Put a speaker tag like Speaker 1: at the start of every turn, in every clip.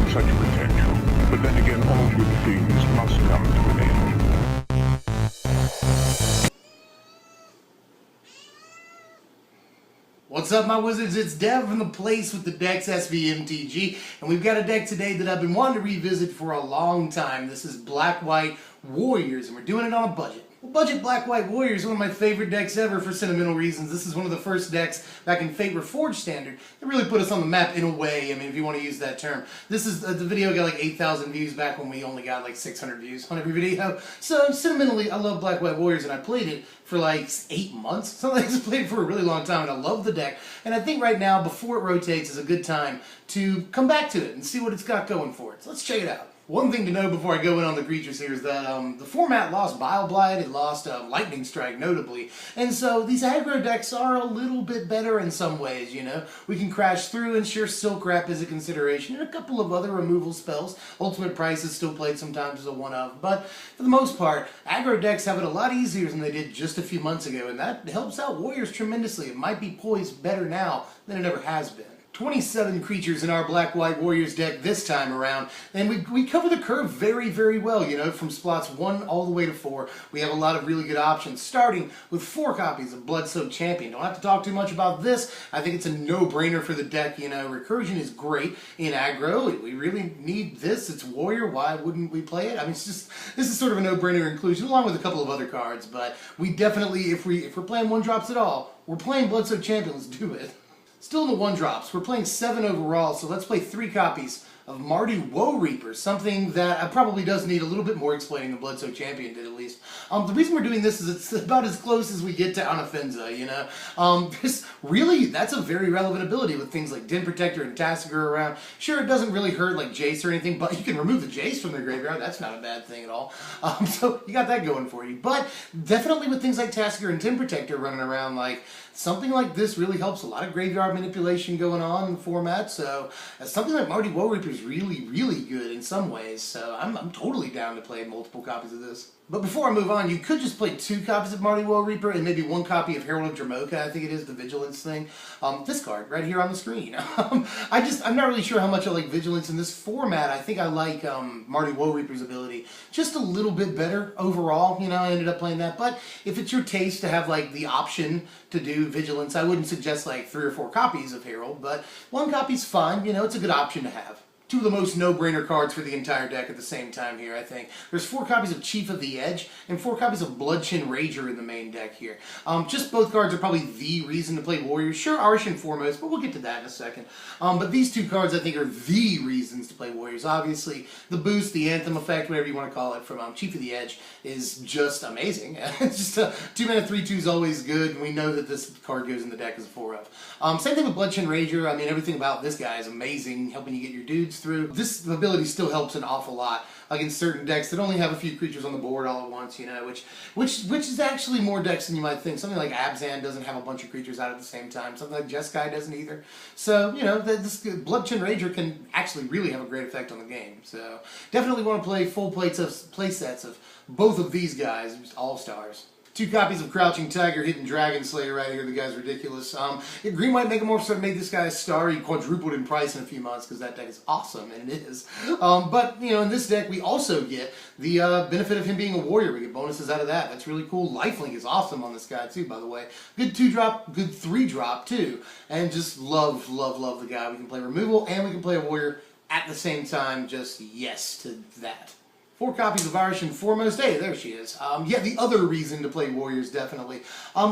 Speaker 1: have such potential, but then again all good things must come to an end.
Speaker 2: What's up, my wizards? It's Dev from the place with the decks SV MTG, and we've got a deck today that I've been wanting to revisit for a long time. This is Black-White Warriors, and we're doing it on a budget. Well, Budget Black-White Warriors is one of my favorite decks ever for sentimental reasons. This is one of the first decks back in Fate Reforged Standard that really put us on the map in a way, I mean, if you want to use that term. This is, the video got like 8,000 views back when we only got like 600 views on every video. So, sentimentally, I love Black-White Warriors, and I played it for like 8 months. Something I played it for a really long time, and I love the deck. And I think right now, before it rotates, is a good time to come back to it and see what it's got going for it. So let's check it out. One thing to know before I go in on the creatures here is that the format lost Bile Blight, it lost Lightning Strike notably, and so these aggro decks are a little bit better in some ways, you know. We can crash through, and sure, Silk Wrap is a consideration, and a couple of other removal spells. Ultimate Price is still played sometimes as a one-of, but for the most part, aggro decks have it a lot easier than they did just a few months ago, and that helps out Warriors tremendously. It might be poised better now than it ever has been. 27 creatures in our Black-White Warriors deck this time around, and we cover the curve very, very well, you know, from slots 1 all the way to 4. We have a lot of really good options, starting with 4 copies of Blood-Soaked Champion. Don't have to talk too much about this. I think it's a no-brainer for the deck, you know. Recursion is great in aggro. We really need this. It's Warrior. Why wouldn't we play it? I mean, it's just, this is sort of a no-brainer inclusion, along with a couple of other cards, but we definitely, if we're playing 1-drops at all, we're playing Blood-Soaked Champion. Let's do it. Still in the 1-drops, we're playing 7 overall, so let's play 3 copies of Mardu Woe Reaper, something that probably does need a little bit more explaining than Blood-Soaked Champion did, at least. The reason we're doing this is it's about as close as we get to Anafenza, you know? That's a very relevant ability with things like Den Protector and Tasigur around. Sure, it doesn't really hurt like Jace or anything, but you can remove the Jace from their graveyard. That's not a bad thing at all. So you got that going for you. But definitely with things like Tasigur and Den Protector running around, like, something like this really helps. A lot of graveyard manipulation going on in the format, so something like Mardu Woe Reaper is really, really good in some ways, so I'm totally down to play multiple copies of this. But before I move on, you could just play 2 copies of Mardu Woe Reaper and maybe 1 copy of Herald of Dramoka, I think it is, the Vigilance thing. This card, right here on the screen. I'm not really sure how much I like Vigilance in this format. I think I like Mardu Woe Reaper's ability just a little bit better overall, you know, I ended up playing that. But if it's your taste to have, like, the option to do Vigilance, I wouldn't suggest, like, 3 or 4 copies of Herald, but 1 copy's fine, you know, it's a good option to have. 2 of the most no-brainer cards for the entire deck at the same time here, I think. There's 4 copies of Chief of the Edge and 4 copies of Bloodchin Rager in the main deck here. Just both cards are probably the reason to play Warriors. Sure, Arishan foremost, but we'll get to that in a second. But these 2 cards, I think, are the reasons to play Warriors. Obviously, the boost, the Anthem effect, whatever you want to call it, from Chief of the Edge is just amazing. It's just a 2-mana 3/2 is always good, and we know that this card goes in the deck as a 4-of. Same thing with Bloodchin Rager. I mean, everything about this guy is amazing, helping you get your dudes through. This ability still helps an awful lot against certain decks that only have a few creatures on the board all at once, you know, which is actually more decks than you might think. Something like Abzan doesn't have a bunch of creatures out at the same time. Something like Jeskai doesn't either. So, you know, this Bloodchin Rager can actually really have a great effect on the game. So, definitely want to play full play sets of both of these guys, just all-stars. 2 copies of Crouching Tiger, Hidden Dragon Slayer right here. The guy's ridiculous. Green White Megamorph sort of made this guy a star. He quadrupled in price in a few months because that deck is awesome, and it is. But, you know, in this deck we also get the benefit of him being a warrior. We get bonuses out of that. That's really cool. Lifelink is awesome on this guy too, by the way. Good 2-drop, good 3-drop too. And just love, love, love the guy. We can play removal and we can play a warrior at the same time. Just yes to that. 4 copies of Arishan Foremost. Hey, there she is. Yeah, the other reason to play Warriors, definitely.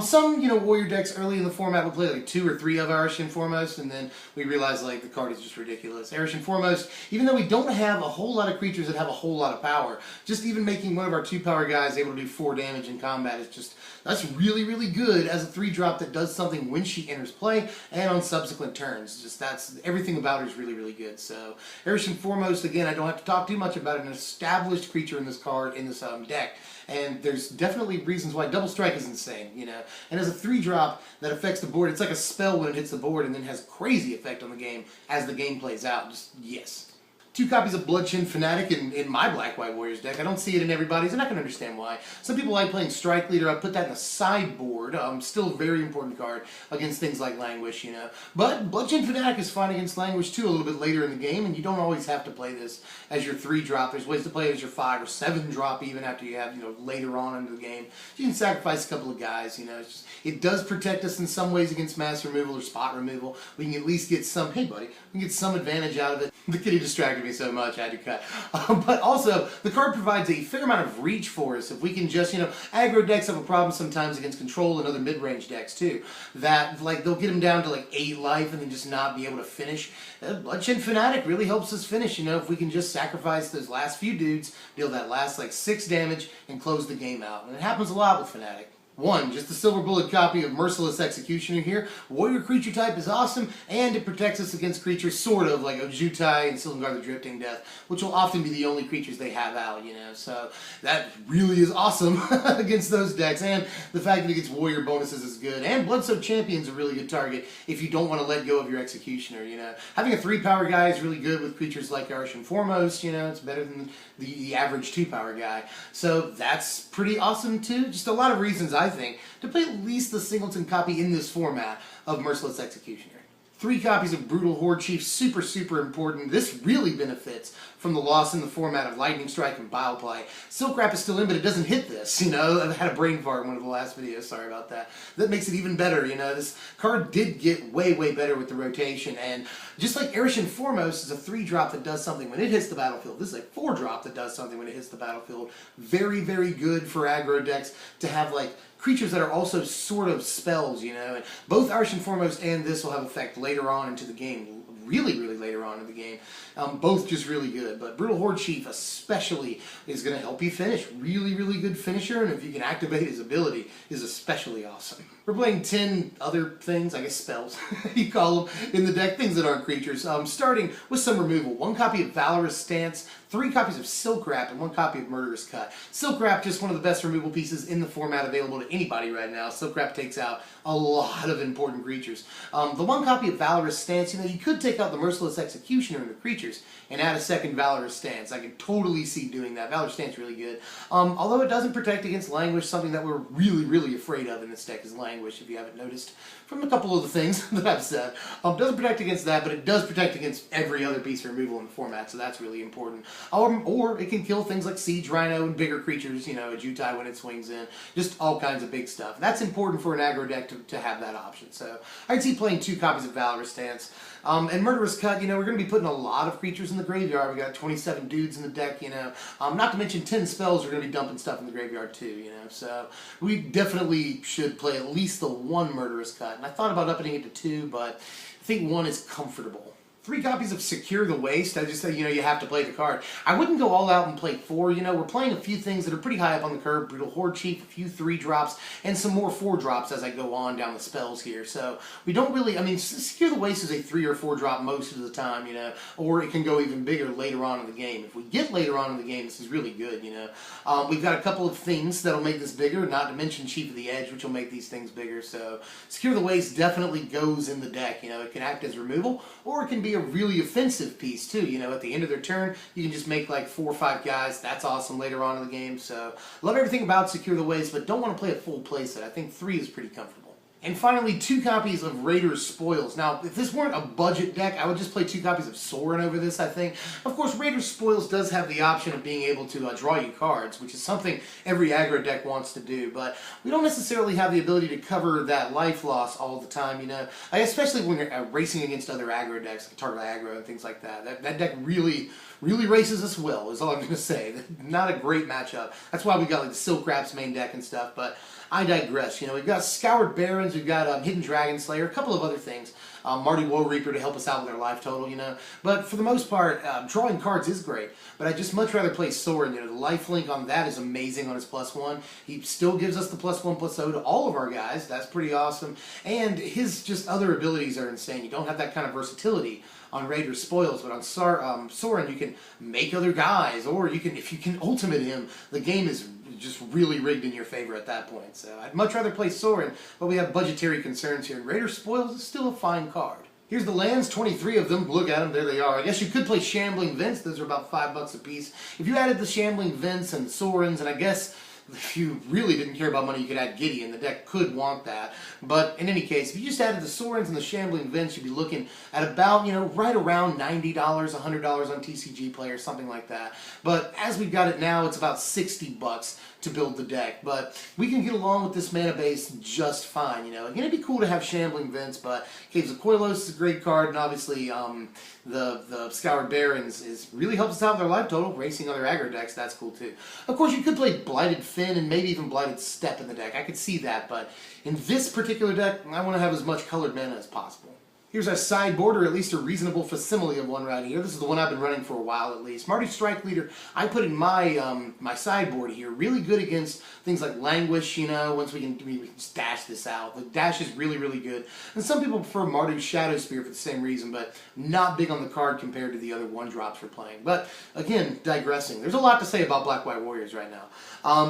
Speaker 2: Some, you know, Warrior decks early in the format would play like 2 or 3 of Arishan Foremost, and then we realized, like, the card is just ridiculous. Arishan Foremost, even though we don't have a whole lot of creatures that have a whole lot of power, just even making one of our 2-power guys able to do 4 damage in combat is just, that's really, really good as a 3-drop that does something when she enters play and on subsequent turns. Just that's, everything about her is really, really good. So, Arishan Foremost, again, I don't have to talk too much about it. An established creature in this card, in this deck, and there's definitely reasons why Double Strike is insane, you know. And as a 3-drop that affects the board, it's like a spell when it hits the board and then has crazy effect on the game as the game plays out. Just yes. 2 copies of Bloodshed Fanatic in my Black-White Warriors deck. I don't see it in everybody's, and I can understand why. Some people like playing Strike Leader. I put that in the sideboard. Still a very important card against things like Languish, you know. But Bloodshed Fanatic is fine against Languish too a little bit later in the game, and you don't always have to play this as your 3-drop. There's ways to play it as your 5 or 7-drop even after you have, you know, later on into the game. You can sacrifice a couple of guys, you know. It does protect us in some ways against mass removal or spot removal. We can at least get some, hey buddy, we can get some advantage out of it. The kitty distracted me so much I had to cut. But also, the card provides a fair amount of reach for us. If we can just, you know, aggro decks have a problem sometimes against control and other mid-range decks too. That, like, they'll get them down to like 8 life and then just not be able to finish. Bloodshed Fanatic really helps us finish, you know, if we can just sacrifice those last few dudes, deal that last like 6 damage, and close the game out. And it happens a lot with Fanatic. 1, just a silver bullet copy of Merciless Executioner here. Warrior creature type is awesome, and it protects us against creatures sort of like Ojutai and Silumgar the Drifting Death, which will often be the only creatures they have out, you know. So that really is awesome against those decks, and the fact that it gets warrior bonuses is good. And Bloodsoaked Champion's a really good target if you don't want to let go of your Executioner, you know. Having a 3-power guy is really good with creatures like Arishan Foremost, you know. It's better than the average 2-power guy. So that's pretty awesome too. Just a lot of reasons, I think, to play at least the singleton copy in this format of Merciless Executioner. 3 copies of Brutal Horde Chief, super, super important. This really benefits from the loss in the format of Lightning Strike and Bile-Blight. Silk Wrap is still in, but it doesn't hit this, you know. I had a brain fart in one of the last videos, sorry about that. That makes it even better, you know. This card did get way, way better with the rotation, and just like Arishan Foremost is a 3-drop that does something when it hits the battlefield, this is a 4-drop that does something when it hits the battlefield. Very, very good for aggro decks to have, like, creatures that are also sort of spells, you know, and both Arishan Foremost and this will have effect later on into the game, really, really later on in the game. Both just really good, but Brutal Horde Chief especially is going to help you finish. Really, really good finisher, and if you can activate his ability, is especially awesome. We're playing 10 other things, I guess spells, you call them, in the deck, things that aren't creatures. Starting with some removal. 1 copy of Valorous Stance, 3 copies of Silk Wrap, and 1 copy of Murderous Cut. Silk Wrap, just one of the best removal pieces in the format available to anybody right now. Silk Wrap takes out a lot of important creatures. The 1 copy of Valorous Stance, you know, you could take out the Merciless Executioner into creatures and add a second Valorous Stance. I could totally see doing that. Valorous Stance is really good. Although it doesn't protect against Languish, something that we're really, really afraid of in this deck is Languish, if you haven't noticed from a couple of the things that I've said. Doesn't protect against that, but it does protect against every other piece of removal in the format, so that's really important. Or it can kill things like Siege Rhino and bigger creatures, you know, a Jutai when it swings in. Just all kinds of big stuff. That's important for an aggro deck to have that option. So I'd see playing 2 copies of Valorous Stance. And Murderous Cut, you know, we're going to be putting a lot of creatures in the graveyard. We got 27 dudes in the deck, you know. Not to mention 10 spells, we're going to be dumping stuff in the graveyard too, you know. So we definitely should play at least the 1 Murderous Cut. And I thought about upping it to 2, but I think 1 is comfortable. 3 copies of Secure the Waste. I just say, you know, you have to play the card. I wouldn't go all out and play 4, you know. We're playing a few things that are pretty high up on the curve. Brutal Horde Chief, a few 3-drops, and some more 4-drops as I go on down the spells here. So we don't really, I mean, Secure the Waste is a 3 or 4-drop most of the time, you know, or it can go even bigger later on in the game. If we get later on in the game, this is really good, you know. We've got a couple of things that'll make this bigger, not to mention Chief of the Edge, which will make these things bigger. So Secure the Waste definitely goes in the deck, you know. It can act as removal, or it can be a really offensive piece too, you know. At the end of their turn, you can just make like 4 or 5 guys. That's awesome later on in the game. So love everything about Secure the Waste, but don't want to play a full playset. I think 3 is pretty comfortable. And finally, 2 copies of Raider's Spoils. Now, if this weren't a budget deck, I would just play 2 copies of Sorin over this, I think. Of course, Raider's Spoils does have the option of being able to draw you cards, which is something every aggro deck wants to do, but we don't necessarily have the ability to cover that life loss all the time, you know. Especially when you're racing against other aggro decks, like Target Aggro and things like that. That deck really races us well, is all I'm going to say. Not a great matchup. That's why we got like the Silk Wrap's main deck and stuff, but I digress. You know, we've got Scoured Barons, we've got Hidden Dragon Slayer, a couple of other things. Marty Woe Reaper to help us out with our life total, you know. But for the most part, drawing cards is great. But I'd just much rather play Sorin. You know, the life link on that is amazing on his +1. He still gives us the +1/+0 to all of our guys. That's pretty awesome. And his just other abilities are insane. You don't have that kind of versatility on Raider's Spoils, but on Sorin you can make other guys, or you can, if you can ultimate him, the game is just really rigged in your favor at that point. So I'd much rather play Sorin, but we have budgetary concerns here. Raider's Spoils is still a fine card. Here's the lands, 23 of them. Look at them, there they are. I guess you could play Shambling Vents. Those are about $5 a piece. If you added the Shambling Vents and the Sorens, and I guess if you really didn't care about money, you could add Gideon. The deck could want that. But in any case, if you just added the Sorens and the Shambling Vents, you'd be looking at about, right around $90, $100 on TCG Player, something like that. But as we've got it now, it's about $60 to build the deck. But we can get along with this mana base just fine, Again, it'd be cool to have Shambling Vents, but Caves of Koilos is a great card, and obviously the Scoured Barrens really helps us out with our life total, racing other aggro decks, that's cool too. Of course, you could play Blighted Finn and maybe even Blighted Steppe in the deck. I could see that, but in this particular deck, I want to have as much colored mana as possible. Here's our sideboard, or at least a reasonable facsimile of one right here. This is the one I've been running for a while at least. Marty Strike Leader, I put in my my sideboard here. Really good against things like Languish, once we can just dash this out. The dash is really, really good. And some people prefer Marty's Shadow Spear for the same reason, but not big on the card compared to the other one-drops we're playing. But again, digressing. There's a lot to say about Black-White Warriors right now.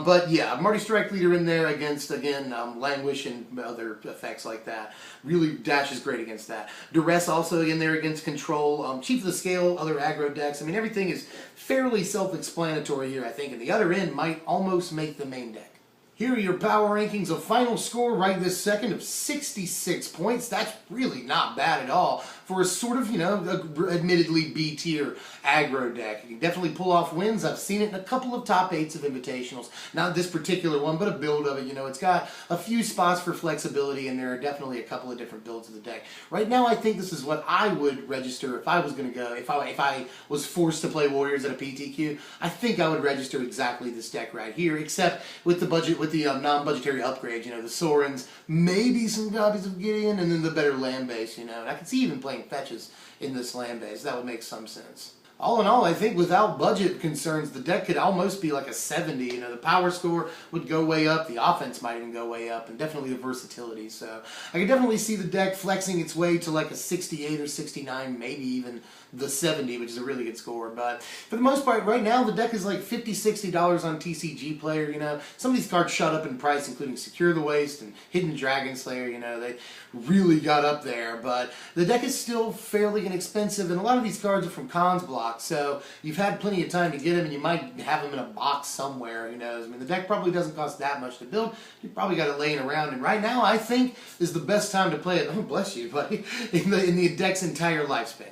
Speaker 2: But yeah, Marty Strike Leader in there against, again, Languish and other effects like that. Really, dash is great against that. Duress also in there against Control. Chief of the Scale, other aggro decks. I mean, everything is fairly self-explanatory here, I think. And the other end might almost make the main deck. Here are your power rankings. A final score right this second of 66 points. That's really not bad at all for a sort of, admittedly B-tier aggro deck. You can definitely pull off wins. I've seen it in a couple of top 8s of invitationals. Not this particular one, but a build of it. It's got a few spots for flexibility, and there are definitely a couple of different builds of the deck. Right now, I think this is what I would register if I was going to go, if I was forced to play Warriors at a PTQ. I think I would register exactly this deck right here, except with the budget, with the non-budgetary upgrades, the Sorens, maybe some copies of Gideon, and then the better land base, And I could see even playing fetches in this land base. That would make some sense. All in all, I think without budget concerns, the deck could almost be like a 70. The power score would go way up, the offense might even go way up, and definitely the versatility. So I could definitely see the deck flexing its way to like a 68 or 69, maybe even the 70, which is a really good score. But for the most part, right now, the deck is like $50, $60 on TCG Player, Some of these cards shot up in price, including Secure the Waste and Hidden Dragon Slayer, They really got up there. But the deck is still fairly inexpensive, and a lot of these cards are from Cons Block. So you've had plenty of time to get them, and you might have them in a box somewhere, who knows. I mean, the deck probably doesn't cost that much to build. You probably got it laying around, and right now I think is the best time to play it. Oh, bless you, buddy. In the deck's entire lifespan.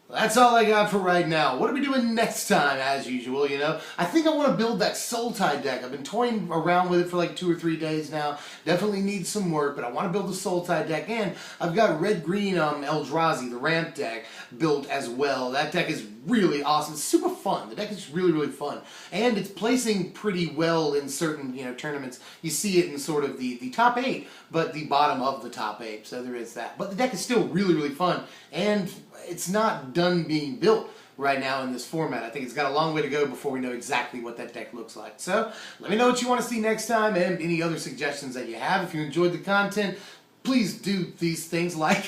Speaker 2: That's all I got for right now. What are we doing next time, as usual, I think I want to build that Soul Tide deck. I've been toying around with it for like 2 or 3 days now. Definitely needs some work, but I want to build the Soul Tide deck. And I've got Red-Green Eldrazi, the ramp deck, built as well. That deck is really awesome. It's super fun. The deck is really, really fun. And it's placing pretty well in certain, tournaments. You see it in sort of the top 8, but the bottom of the top 8. So there is that. But the deck is still really, really fun. And it's not done being built right now in this format. I think it's got a long way to go before we know exactly what that deck looks like. So let me know what you want to see next time and any other suggestions that you have. If you enjoyed the content, please do these things like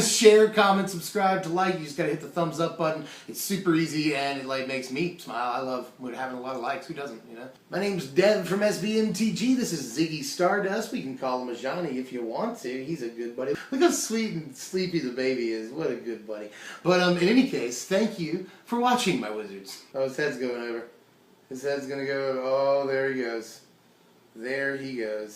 Speaker 2: share, comment, subscribe to like. You just gotta hit the thumbs up button. It's super easy and it makes me smile. I love having a lot of likes. Who doesn't, My name's Dev from SBMTG. This is Ziggy Stardust. We can call him a Johnny if you want to. He's a good buddy. Look how sweet and sleepy the baby is. What a good buddy. But in any case, thank you for watching, my wizards. Oh, his head's going over. His head's gonna go. Oh, there he goes. There he goes.